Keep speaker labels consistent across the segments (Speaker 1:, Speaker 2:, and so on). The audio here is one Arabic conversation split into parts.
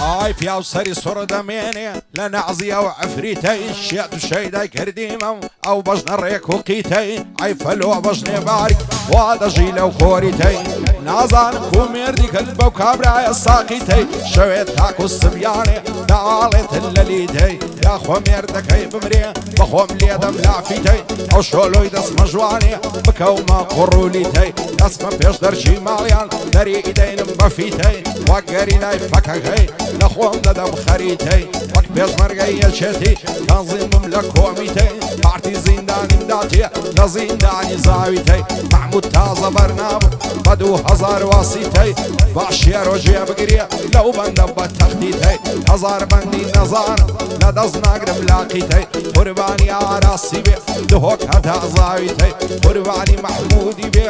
Speaker 1: ئای پیا و سەری سوڕ دەمێنێ لە نەعزیە و عفریتەی شێت و شەیدای کردیمە و ئەو بەژنە ڕێک و قیتەی ئای فەلۆ بەژنێ باری وا دەژی لەو کۆریتەی نازانم کو مێردی کرد بەو کابرایە ساقیتەی شەوێت تاک و سبیانێ داڵێتن لە لیتەی یاخۆ مێردەکەی بمرێ بەخۆم لێدەم لافیتەی ئەو شۆلۆی دەستمە جوانێ بکەومە قوڕولیتەی دەستمە پێش دەرچی ماڵیان دەری ئیدەینم بەفیتەی وەک گەرینای فەکەکەی لەخۆم دەدەم خەریتەی وەک پێشمەرگەی یەکێتی تەنزیمم لە کۆمیتەی پارتی زیندانیم داتێ لە زیندانی زاویتەی محمود تازە بەرنابوو بە 2000 واسیتەی باش شێرۆ جێبگرێ لەو بەندە بە تەختیتەی هەزار بەندی نەزانم لە دەست ناگرم لاقیتەی قوربانی ئاراسی بێ دهۆک هەتا زاویتەی قوربانی محمودی بێ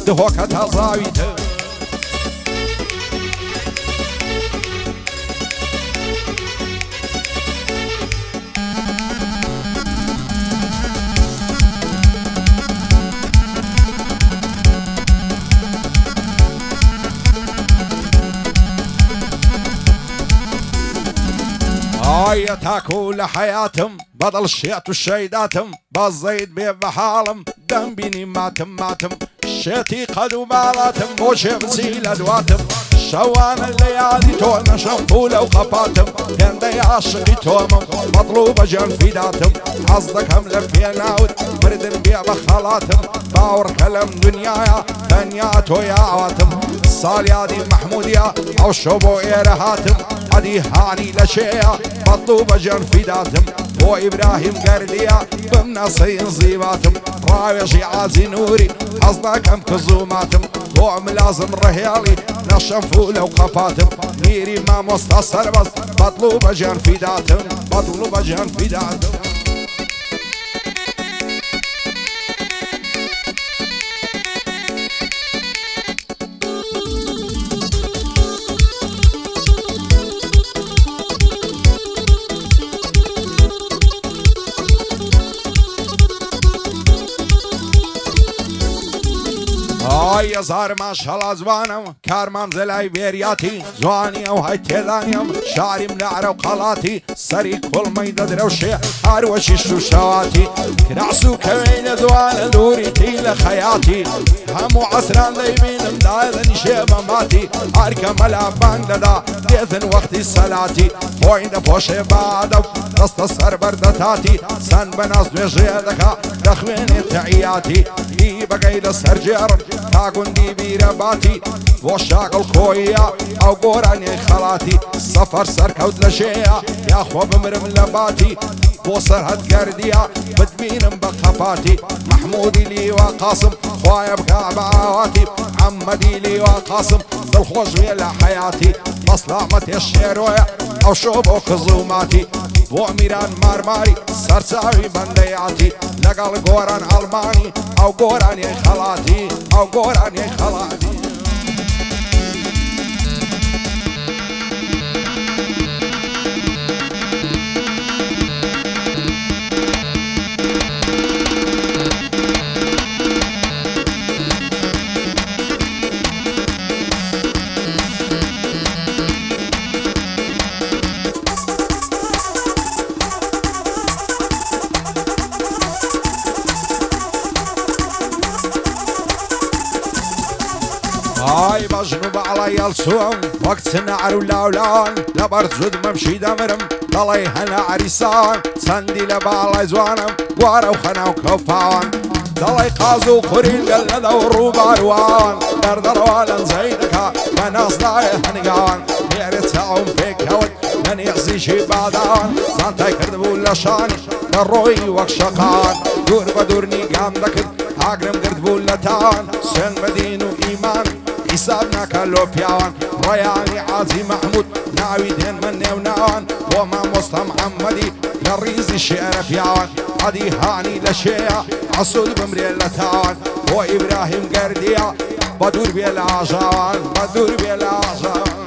Speaker 1: دهۆک هەتا زاویتەی ئایا تاکو لە حەیاتم بەدڵ شێت و شەیداتم باز زەید بێ بە حاڵم دەمبینی ماتم شێتی قەد و باڵاتم بۆ شێ بچی لە دواتم شەوانە لە یادی تۆ نەشەم پولە و قەپاتم هێندەی عاشقی تۆمم مەطلوب بە گیان فیداتم حەز دەکەم لە پێناوت مردن بێ بە خەڵاتم باوەڕکە لەم دنیایە تەنیا تۆی ئاواتم ساڵیادی محمودیە ئەو شەو بۆ ئێرە هاتم عەدی هانی لە شێیە مەطلوب بە گیان فیداتم بۆ ئیبراهیم گەردیە بم نەسەین زیباتم ڕاوێژی عازی نووری حەز دەکەم کە زووماتم بۆ ملازم ڕەهێڵی نەشەم فولە و قەپاتم میری مامۆستا سەربەز مەطلوب بە گیان فیداتم مەطلوب بە گیان فیداتم ئای هەزار ماشەڵا جوانم کارمام زەلای بێریاتی جوانی ئەو های تێدانیم شاریم لە عەرە و قەڵاتی سەری کوڵمەی دەدرەوشێ هەروەشی شوشەواتی کراس و کەوێی لە دوانە دووریتی لە خەیاتی هەموو عەسران دەیبینم دادەنیشێ بەماتی هەرکە مەلا بانگ دەدا دێتن وەختی سەلاتی خۆی دەپۆشێ بادە و دەستە سەر بەردەتاتی سەن بەناز نوێژێ دەکا دەخوێنێ تەعیاتی هی بەگەی لە سەرجێڕم تاگوندی بیرە باتی بۆ شاگڵ کۆیە ئەو گۆرانیەی خەڵاتی سەفەر سەرکەوت لە شێیە یاخۆ بمرم لە باتی بۆ سەرهەد گەردیە بتبینم بە قەپاتی محمودی لیوا قاسم خوایە بکا بە ئاواتی محەممەدی لیوا قاسم دڵخۆش بێ لە حەیاتی مەسلامەتێ شێرۆیە ئەو شۆ بۆ کزوماتی بۆ میران مارماری سەرچاوی بەندەیاتی لەگەڵ گۆران ئەڵمانی ئەو گۆرانیەی خەڵاتی ئەو گۆرانیەی خەڵاتی ئای بەژن و بەعڵای هەڵچووم وەک چنەعەر و لاولان لەبەر جود مەمشی دەمرم دەڵێ هەنا عەریسان چەندی لە باڵای جوانم گوارە و خەنا و کەوپاوان دەڵێ قاز و قورین گەل لەدە و ڕووباروان دەردەڕوا لەنجەی دەکا بە نازدایە هەنگاوان لێرە چاوم پێکەوت لە نێزیشی باداوان زانتای کردبوو لە شانی لە ڕۆی وەک شەقان دوور بە دوورنی گام دەکرد ئاگرم گردبوو لە تاوان سوێن بە دین و ئیمان حساب ناکە لۆ پیاوان ڕۆیانی عازی محمود ناوی دێن من نێو ناوان بۆ مامۆستا محەممەدی لە ڕیزی شێرە پیاوان عەدی هانی لە شێیە عەسوود بمرێ لە تاوان بۆ ئیبراهیم گەردیە بە دوور بێ لە ئاژاوان بە دوور بێ لە ئاژاوان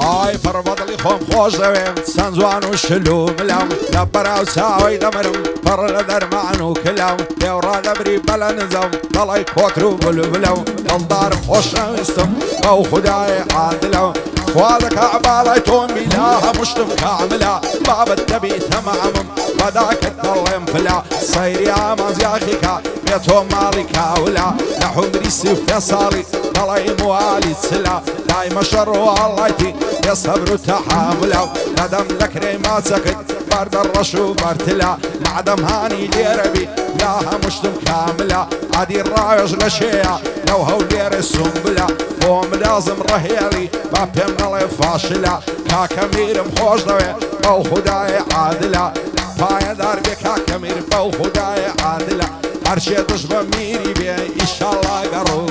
Speaker 1: هاي فربضلي خوم خوش دويم سنزوان وشلوم لهم لبرا وساوي دمرم فر لدر معنو كلهم يورا دبري بلا نزم ضلي كوكرو بلبلو الدار خوش نوستم او خداي عادلو خوادك عباليتون بلاها مشتم كاملة باب الدبي تمامم بداك الضلم فلا صير يا مزياخيكا بيتهم مالي كاولا لحمري سيف يصالي ضلي موالي سلا دايما شر والله يا صبر وتحامله ندم لك ما سكت برد الرشو برتلا معدم هاني ليربي لاها مشتم كاملة عادي الرايج لشيا لو هو لير السنبلة قوم لازم رهيلي بابهم نلي فاشلة كاكمير مخوش دوي بو خداي عادلة بايا داربي كاكمير بو خداي عادلة هرشي تشبه ميري بي إن شاء الله قروق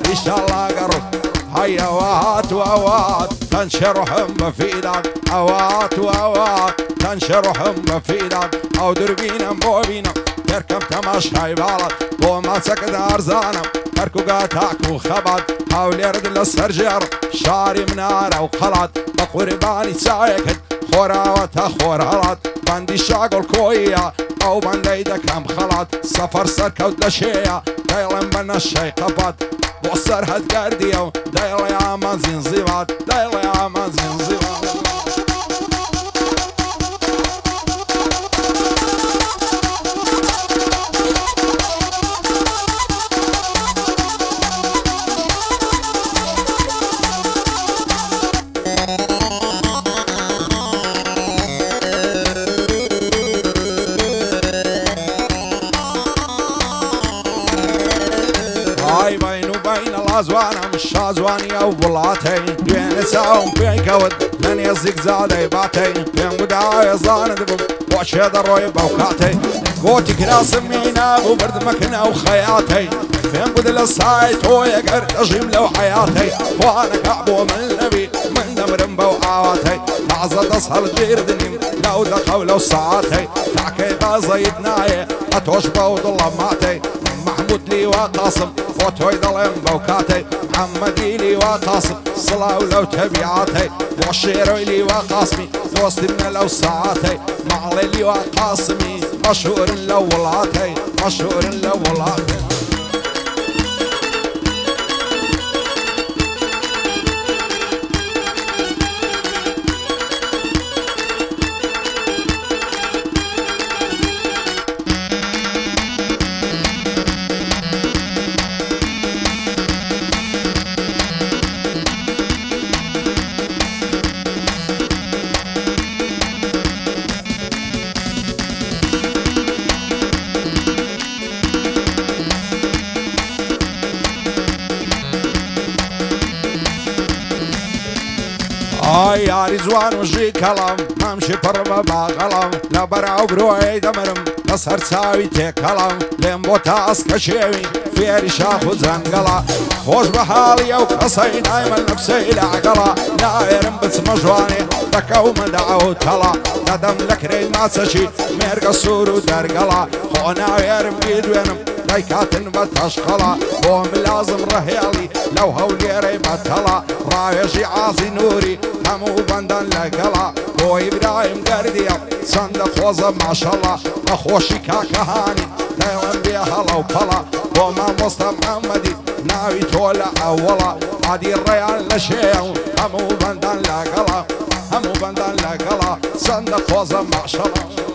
Speaker 1: إن شاء الله قروق هيا وات ووات تنشرهم بفيدان اوات ووات تنشرهم بفيدان او دربينا بوبينا تركب تماشاي بالات وما سكت ارزانا تركو قاتاك وخبط حاول يرد للسرجر شاري منارة وخلط بقرباني سايكت خورا وتخورات بندي شاقل كوية او بندي دكام خلط سفر سركوت لشية دايلن بنا الشي قبط بوصر هاد قرديو دايل يا مازين زيبات دايل يا مازين زيبات هاي بين وبين الازوانا مش ازواني او بلاتي بين ساوم بين كود من يزيك زادي باتي بين بداية زان دبم وشيد الروي بوكاتي قوتي كراس مينا وبرد مكنا وخياتي بين بدل السايت هو يقر تجيم لو حياتي وانا كعب ومن النبي من دمرم بوعاتي تعزد اسهل غير دنيم لو دقوا لو ساعاتي تعكي غازيتناي اتوش بود الله ماتي محمود لي وقاسم وتوي ظلم بوكاتي محمدي لي وقاسم صلاة ولو تبعاتي وشيرو لي وقاسمي دوستنا لو ساعاتي معلي لي وقاسمي مشهور لو ولاتي مشهور لو ولاتي يا رزوان وجي كلام ممشي بربا باغلام لا برا وبروي دمرم نصر ساوي تكلام لين بوتاس كشيوي في شاخ وزنقلا خوش بحالي او قصي دايما نفسي العقلا لا يرم بس مجواني دكو مدعو تلا ندم لكري ما سشي ميرقى السور ودرقلا خونا يرم بيدوينم دايكاتن بتشقلا قوم لازم رهيالي لو هوليري بطلا رايجي عاصي نوري همو بندن لقلا هو ابراهيم قرديا صندق وزم ما شاء الله اخوشي كاكهاني دايوان بيها لو بلا وما مصطفى محمدي ناوي تولا اولا عادي الريال لشيو همو بندن لقلا همو بندن لقلا صندق وزم ما شاء الله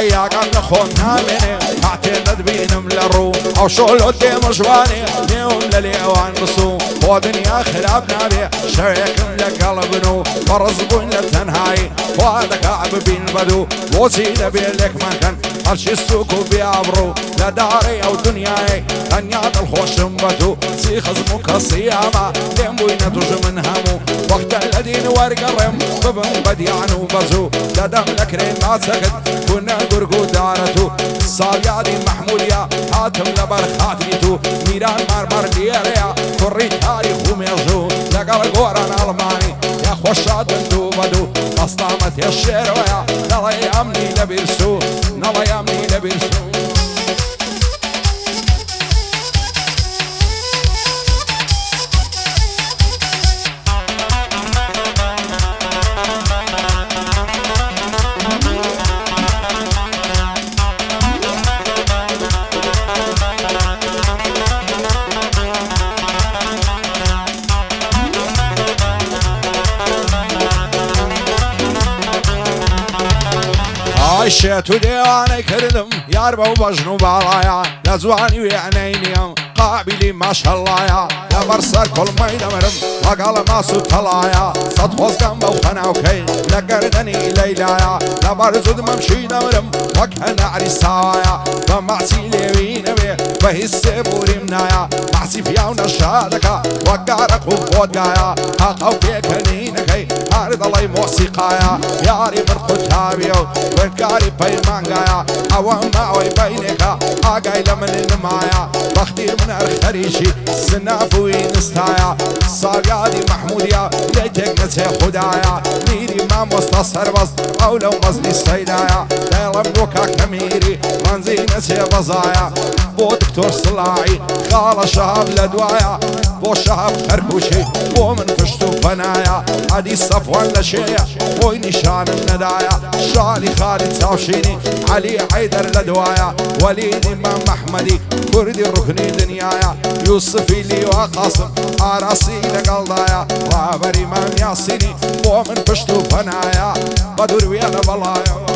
Speaker 1: يا قبل خونا مني اعتقد بينم للروم او شغل قدام جواني اليوم لليوان بصوم ودنيا خلابنا بيه شريكم لقلبنو ورزقون للتنهاي وهذا كعب بين بدو وسيدة بيلك مكان هرشي السوق بيعبرو لداري او دنياي دنيات الخوش مبتو سي خزمك الصيامة لين بوينة تج من همو وقت ورقرم ببن بديان وبرزو ددم لكرين ما سكت كنا قرقو دارتو صاليادي محموديا هاتم لبر خاتريتو ميران مرمر ليريا كوري تاريخ وميزو لقل قوران ألماني يا خوشاد دو بدو أصطامت يا الشيرويا نلا يامني لبرسو نلا يامني لبرسو عشت ديواني كردم ياربا وبجنو بالايا لزواني ويعنينيم قابلي ما شاء الله يا لبرسر كل ميدا مرم وقال ما سطلايا سطوز قنبا وخناوكي لقردني ليلايا لبرزود ممشي دمرم وكهن عريسايا ومعسي ليوين بي بهي بوري منايا معسي فياو نشادكا وقارك وفودقايا هاقاو كيكنينكي هارد الله موسيقايا ياري من قتابيو وكاري بيمانقايا اوام معوي بينكا آقاي لمن النمايا بختي من الخريشي سنافوي نستايا صاليادي محموديا ليتك نسي خدايا ميري ما مستصر بس او لو مزلي سيدايا دايلم نوكا كميري منزي نسي بزايا بو دكتور صلاعي خالة شهاب لدوايا بو شهاب خركوشي بو من فشتو فنايا عدي صفوان لشيا بوي نشان الندايا شالي خالد ساوشيني علي حيدر لدوايا وليد امام محمدي كردي ركني دنيايا يوسفي لي وقاسم عراسي لقلدايا وعبر امام ياسيني بو من فشتو فنايا بدور ويانا بلايا